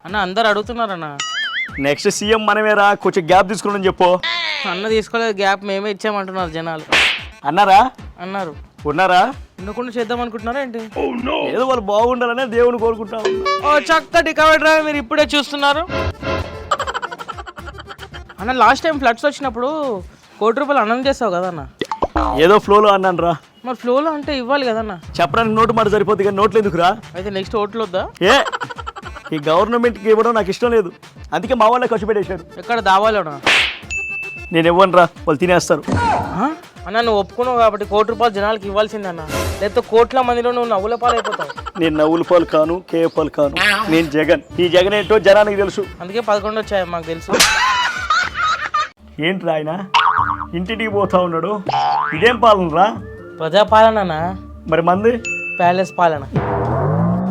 అన్న అందరు అడుగుతున్నారన్న. Next CM మనమేరా, కొంచెం గ్యాప్ తీసుకోండి చెప్పు. అన్న తీసుకోలేదు గ్యాప్, మేమే ఇచ్చామంటున్నారు జనాలు. అన్నారా? అన్నారు. ఉన్నారా? ఉండకుండా చేద్దాం అనుకుంటున్నారా ఏంటి? ఏదో వాళ్ళు బాగుండాలనే దేవుని కోరుకుంటాం. ఓ చక్కటి కవర్ డ్రైవ్ మీరు ఇప్పుడే చూస్తున్నారు. అన్న లాస్ట్ టైం ఫ్లడ్స్ వచ్చినప్పుడు ₹1,00,00,000 అన్నం చేస్తావు కదన్న. ఏదో ఫ్లోలో అన్నాను రా. మరి ఫ్లోలో అంటే ఇవ్వాలి కదన్న. చెప్పడానికి నోటు మాట సరిపోతుంది కానీ నోట్లు ఎందుకురా? అయితే నెక్స్ట్ ఓట్లు వద్దా? ఏ ఈ గవర్నమెంట్కి ఇవ్వడం నాకు ఇష్టం లేదు, అందుకే మా వాళ్ళే ఖర్చు పెట్టేశారు. ఎక్కడ దావాలోనా? నేను ఇవ్వను రా, వాళ్ళు తినేస్తారు. అన్న నువ్వు ఒప్పుకున్నావు కాబట్టి ₹1,00,00,000 జనాలకి ఇవ్వాల్సిందన్న, లేకపోతే కోట్ల మందిలో నువ్వు నవ్వుల పాలు అయిపోతావు. నేను నవ్వుల పాలు కాను, కేపాలు కాను, నేను జగన్. ఈ జగన్ ఏంటో జనానికి తెలుసు. అందుకే 11 వచ్చాయి మాకు తెలుసు. ఏంట్రా ఆయన ఇంటింటికి పోతా ఉన్నాడు, ఇదేం పాలన రా? ప్రజాపాలన. మరి మంది ప్యాలెస్ పాలన.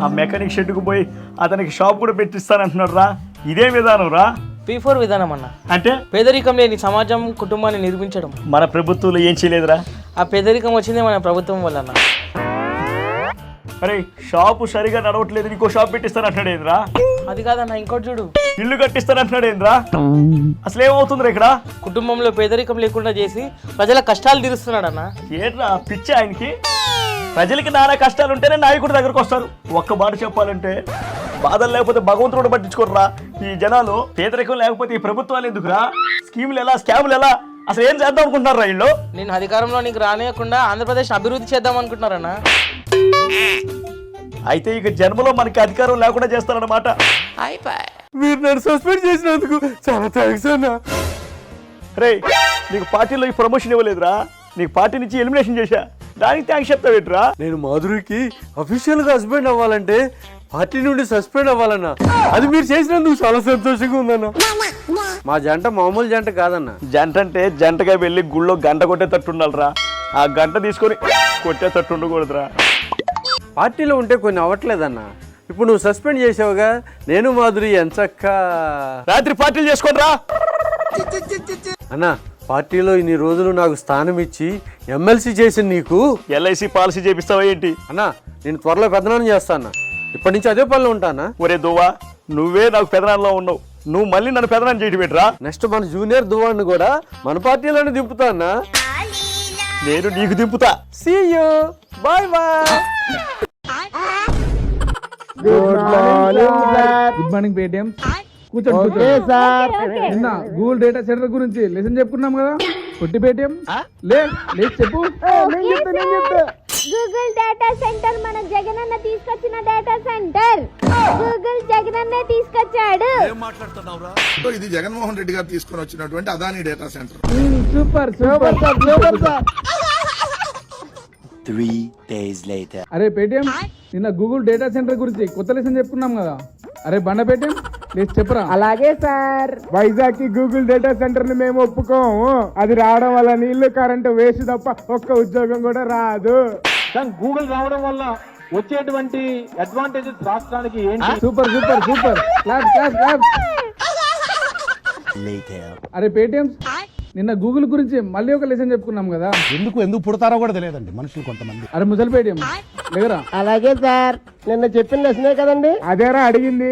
ఆ మెకానిక్ షెడ్కు పోయి అతనికి షాప్ కూడా పెట్టిస్తానంటున్నాడు రా, ఇదేం విధానం రా? P4 విధానం అన్న. అంటే పేదరికం లేని సమాజం, కుటుంబాన్ని నిర్మించడం. మన ప్రభుత్వంలో ఏం చేయలేదురా? ఆ పేదరికం వచ్చిందే మన ప్రభుత్వం వల్ల అన్న. అరే షాపు సరిగా నడవట్లేదు, ఇంకో షాప్ పెట్టిస్తానంటున్నాడు ఏంద్రా? అది కాదన్న, ఇంకోటి చూడు, ఇల్లు కట్టిస్తానంటున్నాడు ఏంద్రా? అసలు ఏమవుతుందిరా ఇక్కడ? కుటుంబంలో పేదరికం లేకుండా చేసి ప్రజల కష్టాలు తీరుస్తున్నాడు అన్న. ఏంట్రా పిచ్చి ఆయనకి? ప్రజలకి నానా కష్టాలు ఉంటేనే నాయకుడి దగ్గరకు వస్తారు. ఒక్క మాట చెప్పాలంటే బాధలు లేకపోతే భగవంతుడు పట్టించుకోర్రా ఈ జనాలు. పేదరికం లేకపోతే ఈ ప్రభుత్వాలు ఎందుకురా? స్కీములు ఎలా, స్కాములు ఎలా, అసలు ఏం చేద్దాం అనుకుంటున్నారా వీళ్ళు? నేను అధికారంలో నీకు రానియకుండా ఆంధ్రప్రదేశ్ అభివృద్ధి చేద్దాం అనుకుంటున్నారన్నా. అయితే ఇక జన్మలో మనకి అధికారం లేకుండా చేస్తారన్నమాట. మీరు నన్ను సస్పెండ్ చేసినందుకు చాలా థ్యాంక్స్ అన్న. రే నీకు పార్టీలో ఈ ప్రమోషన్ ఇవ్వలేదురా, నీకు పార్టీ నుంచి ఎలిమినేషన్ చేశా, దానికి థ్యాంక్స్ చెప్తావేట్రా? నేను మాధురికి అఫీషియల్ గా హస్బెండ్ అవ్వాలంటే పార్టీ నుండి సస్పెండ్ అవ్వాలన్నా. అది మీరు చేసినందుకు చాలా సంతోషంగా ఉందన్న. మా జంట మామూలు జంట కాదన్న. జంట అంటే జంటగా వెళ్ళి గుళ్ళో గంట కొట్టేటట్టు ఉండాలిరా, ఆ గంట తీసుకొని కొట్టేటట్టు ఉండకూడదురా. పార్టీలో ఉంటే కొన్ని అవ్వట్లేదన్న. ఇప్పుడు నువ్వు సస్పెండ్ చేసావుగా, నేను మాధురి ఎంచక్క రాత్రి పార్టీలు చేసుకోనరా అన్న. పార్టీలో ఇన్ని రోజులు నాకు స్థానం ఇచ్చి ఎమ్మెల్సీ చేసిన నీకు ఎల్ఐసి పాలసీ చేపిస్తావా ఏంటి? అన్న నేను త్వరలో పెద్దనాన్ని చేస్తా అన్న. ఇప్పటి నుంచి అదే పనిలో ఉంటానా? ఒరే దువ్వా, నువ్వే నాకు పెదనాల్లో ఉన్నావు, నువ్వు మళ్ళీ నన్ను పెదనాన్ని చేయటం ఏంట్రా? నెక్స్ట్ మన జూనియర్ దువ్వాడిని కూడా మన పార్టీలోనే దింపుతా అన్న. నేను నీకు దింపుతా. See you, bye bye. Good morning Paytm. కూర్చోండి సార్. నిన్న గూగుల్ డేటా సెంటర్ గురించి లెసన్ చెప్పుకున్నాం కదా, కొట్టి పేటిఎం లేదు చెప్పు. గూగుల్ డేటా సెంటర్ మన జగనన్న తీసుకొచ్చిన డేటా సెంటర్. గూగుల్ జగనన్నే తీసుకొచ్చాడు. ఇది జగన్మోహన్ రెడ్డి గారు తీసుకొని వచ్చినటువంటి Adani data centre. Super super sir, super sir. 3 days later. అరే పేటిఎం, నిన్న గూగుల్ డేటా సెంటర్ గురించి కొత్త లెసన్ చెప్పుకున్నాం కదా. అరే బండ పేటిఎం లేదు చెప్పరా. అలాగే సార్. వైజాగ్ కి గూగుల్ డేటా సెంటర్ ని మేము ఒప్పుకోము. అది రావడం వల్ల నీళ్లు, కరెంటు వేస్ట్ తప్ప ఒక్క ఉద్యోగం కూడా రాదు. గూగుల్ రావడం వల్ల వచ్చేటువంటి అడ్వాంటేజెస్ రాష్ట్రానికి ఏంటి? Super super super, clap clap clap. అరే పేటిఎం, నిన్న గూగుల్ గురించి మళ్ళీ ఒక లెసన్ చెప్పుకున్నాం కదా. ఎందుకు పుడతారో కూడా తెలియదండి మనుషులు కొంతమంది. అరే ముసలి పేటిఎం లేదరా. అలాగే సార్, నిన్న చెప్పిన లెసనే కదండి. అదేరా అడిగింది.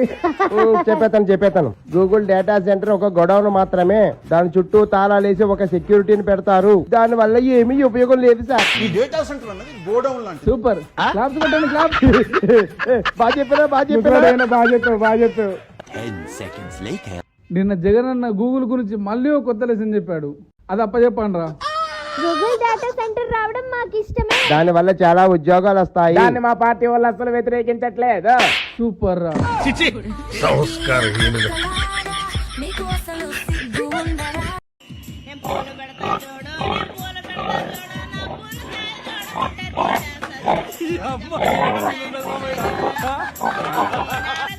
చెప్పేతాను. గూగుల్ డేటా సెంటర్ ఒక గొడవను మాత్రమే. దాని చుట్టూ తాళాలేసి ఒక సెక్యూరిటీని పెడతారు. దాని వల్ల ఏమీ ఉపయోగం లేదు సార్. ఈ డేటా సెంటర్ అన్నది గోడౌన్ లాంటి. సూపర్, క్లాప్స్ కొట్టండి క్లాప్. బాగా చెప్పారా, బాగా చెప్పావు. 10 seconds later. నిన్న జగన్ అన్న గూగుల్ గురించి మళ్ళీ ఒక కొత్త లెసన్ చెప్పాడు, అది అప్పచెప్పండి రా. గూగుల్ డేటా సెంటర్ రావడం మాకు ఇష్టమే. దాని వల్ల చాలా ఉద్యోగాలు వస్తాయి. దాన్ని మా పార్టీ వాళ్ళు అసలు వ్యతిరేకించట్లేదు. సూపర్ రా. సంస్కారహీనులు.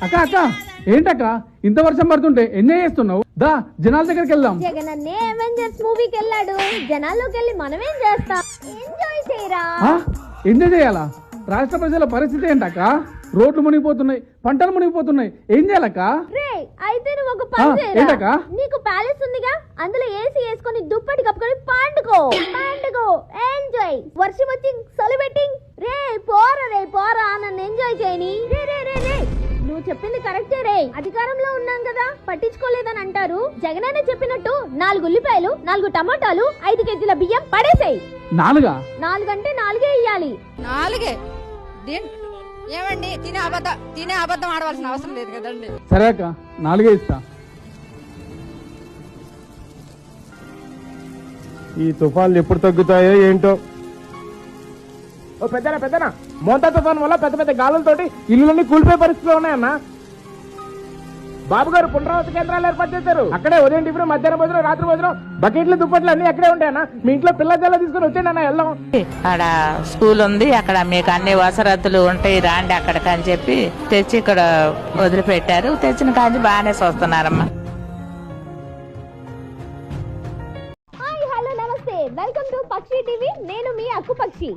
అక్క అక్క ఏంటక్క ఇంత వర్షం పడుతుంటే ఎంజాయ్ చేస్తున్నావు? దా జనాల దగ్గరికి వెళ్దాం. జగనన్నే అవెంజర్స్ మూవీకి వెళ్ళాడు, జనాల్లోకి వెళ్ళి మనమేం చేస్తాం? ఎంజాయ్ చేయరా. ఎంజాయ్ చేయాలా? రాష్ట్ర ప్రజల పరిస్థితి ఏంటక్క? రోడ్లు మునిగిపోతున్నాయి, పంటలు మునిగిపోతున్నాయి, ఏం చేయాలక్క? అయితే నువ్వు ఒక పని చేయరా. నీకు ప్యాలెస్ ఉందిగా, అందులో ఏసీ వేసుకొని దుప్పటి కప్పుకొని పండుకో. ఎంజాయ్. వర్షం వచ్చి సలి పెట్టి రే పోరా నన్ను ఎంజాయ్ చేయని. రే నువ్వు చెప్పింది కరెక్టే రే. అధికారంలో ఉన్నాం కదా పట్టించుకోలేదని అంటారు. జగనన్న చెప్పినట్టు 4 ఉల్లిపాయలు, 4 టమాటాలు, 5 కేజీల బియ్యం పడేసేయ్. 4 అంటే 4 ఇయ్యాలి. 4 ఏమండి? తినే అబద్ధం ఆడవలసిన అవసరం లేదు కదండి. సరే అక్క 4 ఇస్తా. ఈ తుఫాన్లు ఎప్పుడు తగ్గుతాయో ఏంటో. ఓ పెద్దనా మోంతా తుఫాన్ వల్ల పెద్ద పెద్ద గాలులతోటి ఇల్లులన్నీ కూలిపోయే పరిస్థితిలో ఉన్నాయన్నా. బాబు గారు పునరావాస కేంద్రాలు ఏర్పాటు చేశారు. అక్కడే ఉదయం టిఫిన్, మధ్యాహ్నం భోజనం, రాత్రి భోజనం, బకెట్లు, దుప్పట్లు అన్ని అక్కడే ఉంటాయన్నా. మీ ఇంట్లో పిల్ల జల్ల తీసుకుని వచ్చేయండి అన్న, వెళ్దాం. అక్కడ స్కూల్ ఉంది, అక్కడ మీకు అన్ని వసరతులు ఉంటాయి, రాండి అక్కడికి అని చెప్పి తెచ్చి ఇక్కడ వదిలిపెట్టారు. తెచ్చిన కాంచి బాగానే చూస్తున్నారమ్మా. హాయ్, హలో, నమస్తే, వెల్కమ్ టు పక్షి టీవీ. నేను మీ అక్కు పక్షి.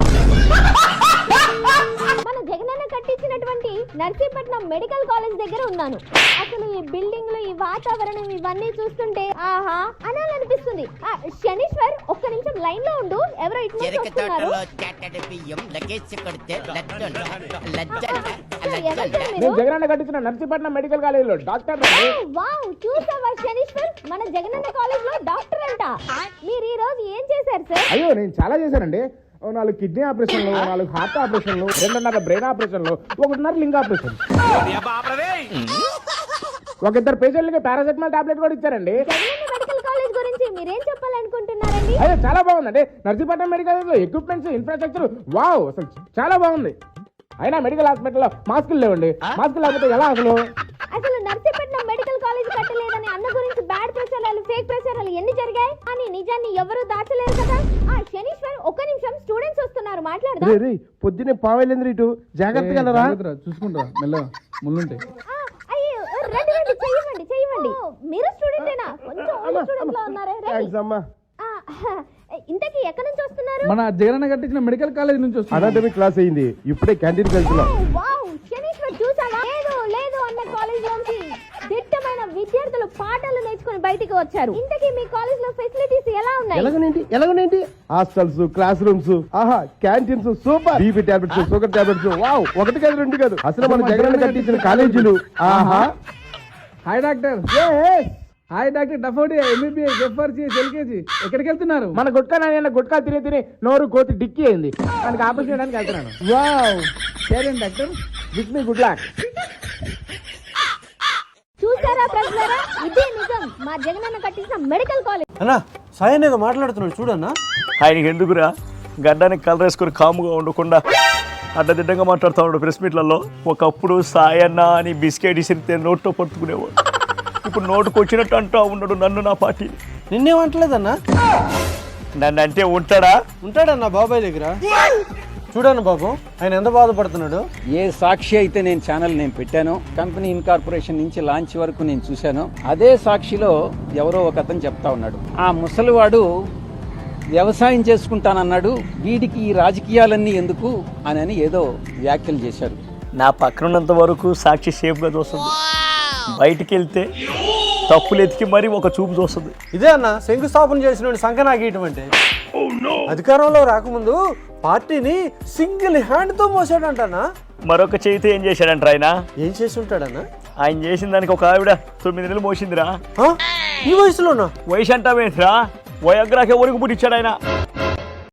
మన జగనన్న కట్టించినటువంటి నర్సీపట్నం మెడికల్ కాలేజ్ దగ్గర ఉన్నాను. అసలు ఈ బిల్డింగ్లు, ఈ వాతావరణం ఇవన్నీ చూస్తుంటే ఆహా అనాలనిపిస్తుంది. శనీశ్వర్, ఒక్క నిమిషం లైన్ లో ఉండు. ఎవరో ఇటు నుంచి వస్తున్నారు. నేను జగనన్న కట్టించిన నర్సీపట్నం మెడికల్ కాలేజ్ లో డాక్టర్. వావ్, చూసావా శనీశ్వర్, మన జగనన్న కాలేజ్ లో డాక్టర్ అంట. మీరు ఈ రోజు ఏం చేశారు సార్? అయ్యో, నేను చాలా చేశానండి. 4 కిడ్నీ ఆపరేషన్లు, 4 హార్ట్ ఆపరేషన్లు, 2.5 బ్రెయిన్ ఆపరేషన్లు, 1.5 లింగ్ ఆపరేషన్. 2 పేషెంట్లకి పారాసెటమాల్ టాబ్లెట్ కూడా ఇచ్చారండి. జగనన్న మెడికల్ కాలేజ్ గురించి మీరేం చెప్పాలనుకుంటున్నారండి? అయ్యో, చాలా బాగుందండి. నర్సీపట్నం మెడికల్ కాలేజ్ లో ఎక్విప్మెంట్స్, ఇన్ఫ్రాస్ట్రక్చర్ వావ్, అసలు చాలా బాగుంది. అయినా మెడికల్ హాస్పిటల్లో మాస్కులు లేవండి. మాస్కులు లేకపోతే ఎలా అసలు? అసలు నర్సీపట్నం మెడికల్ కాలేజ్ కట్టలేదని అన్న గురించి బ్యాడ్ ప్రచారాలు, ఫేక్ ప్రచారాలు ఎన్ని జరిగాయి అని నిజాన్ని ఎవరు దాచలేరు కదా. శనీశ్వర్, ఒక్క నిమిషం, స్టూడెంట్స్ వస్తున్నారు, మాట్లాడదాం. పొద్దునే పావేలేంద్ర ఇటు జాగ్రత్తగా చూసుకుంటా మెల్లగా ముళ్ళుంటే. అయ్యో, రండి, చెయ్యండి. మీరు స్టూడెంటేనా? కొంచెం స్టూడెంట్ లో ఉన్నారే. ఇంతకీ ఎక్కడి నుంచి వస్తున్నారు? మన జగనన్న కట్టించిన మెడికల్ కాలేజ్ నుంచి వస్తున్నారు. అనాటమీ క్లాస్ అయింది, ఇప్పుడే క్యాంటీన్కి వెళ్తున్నాం. వావ్, శనీశ్వర్ చూసావా? లేదు అన్న కాలేజ్ లోంచి దిట్టమైన విద్యార్థులు పాఠాలు నేర్చుకుని బయటికి వచ్చారు. ఇంతకీ మీ కాలేజ్ లో ఫెసిలిటీస్ ఎలా ఉన్నాయి? ఎలాగనేంటి? హాస్టల్స్, క్లాస్ రూమ్స్, ఆహా, canteens super. BP tablets, sugar tablets, wow, 1 కాదు 2 కాదు. అసలు మన జగనన్న కట్టించిన కాలేజీలు ఆహా. Hi doctor. హాయ్ డాక్టర్ డఫోడి, ఎంబీబీఎస్, ఎఫ్ఆర్సీఎస్, ఎల్కేజీ. ఎక్కడికి వెళ్తున్నారు? మన గుట్కా తిని నోరు కోతి డిక్కి అయింది. దానికి ఆపరేషన్ చేయడానికి వెళ్తున్నాను. వావ్, పేరేంటి doctor? With me good luck. చూసారా ప్రజలారా, ఇదే నిజం మా జగనన్న కట్టించిన మెడికల్ కాలేజ్. అన్నా సాయన్ ఏదో మాట్లాడుతున్నాడు చూడన్నా. ఆయనకి ఎందుకురా గడ్డానికి కలర్ వేసుకొని కాముగా ఉండకుండా అడ్డదిడ్డంగా మాట్లాడుతూ ఉన్నాడు ప్రెస్ మీట్లలో. ఒకప్పుడు సాయన్న అని బిస్కెట్ ఇసిరితే నోట్లో పట్టుకునేవాడు. ఇప్పుడు నోటుకు వచ్చినట్టు అంటూ ఉన్నాడు నన్ను, నా పార్టీ. నిన్నేమంటలేదన్నా? నన్ను అంటే ఉంటాడన్నా బాబాయ్ దగ్గర. చూడను బాబు, ఆయన ఎంత బాధపడుతున్నాడు. ఏ సాక్షి అయితే నేను ఛానల్ పెట్టాను, కంపెనీ ఇన్కార్పొరేషన్ నుంచి లాంచ్ వరకు నేను చూశాను. అదే సాక్షిలో ఎవరో ఒక అతను చెప్తా ఉన్నాడు, ఆ ముసలివాడు వ్యవసాయం చేసుకుంటానన్నాడు, వీడికి ఈ రాజకీయాలన్నీ ఎందుకు అని ఏదో వ్యాఖ్యలు చేశారు. నా పక్కనున్నంత వరకు సాక్షి సేఫ్గా చూస్తుంది, బయటికి వెళ్తే తప్పులు ఎతికి మరి ఒక చూపు చూస్తుంది. ఇదే అన్న శంకుస్థాపన చేసిన సంకనాగీయటం అంటే. అధికారంలో రాకముందు పార్టీని సింగిల్ హ్యాండ్ తో మోసాడంటనా. మరొక చేయితే ఏం చేశాడంట ఆయన? ఏం చేసి ఉంటాడన్నా? ఆయన చేసిన దానికి ఒక ఆవిడ 9 నెలలు మోసిందిరా. ఈ వయసులోనా? వయసు అంటావేంద్రా, వయోగ్రాకి ఎవరికి పుట్టించాడు ఆయన.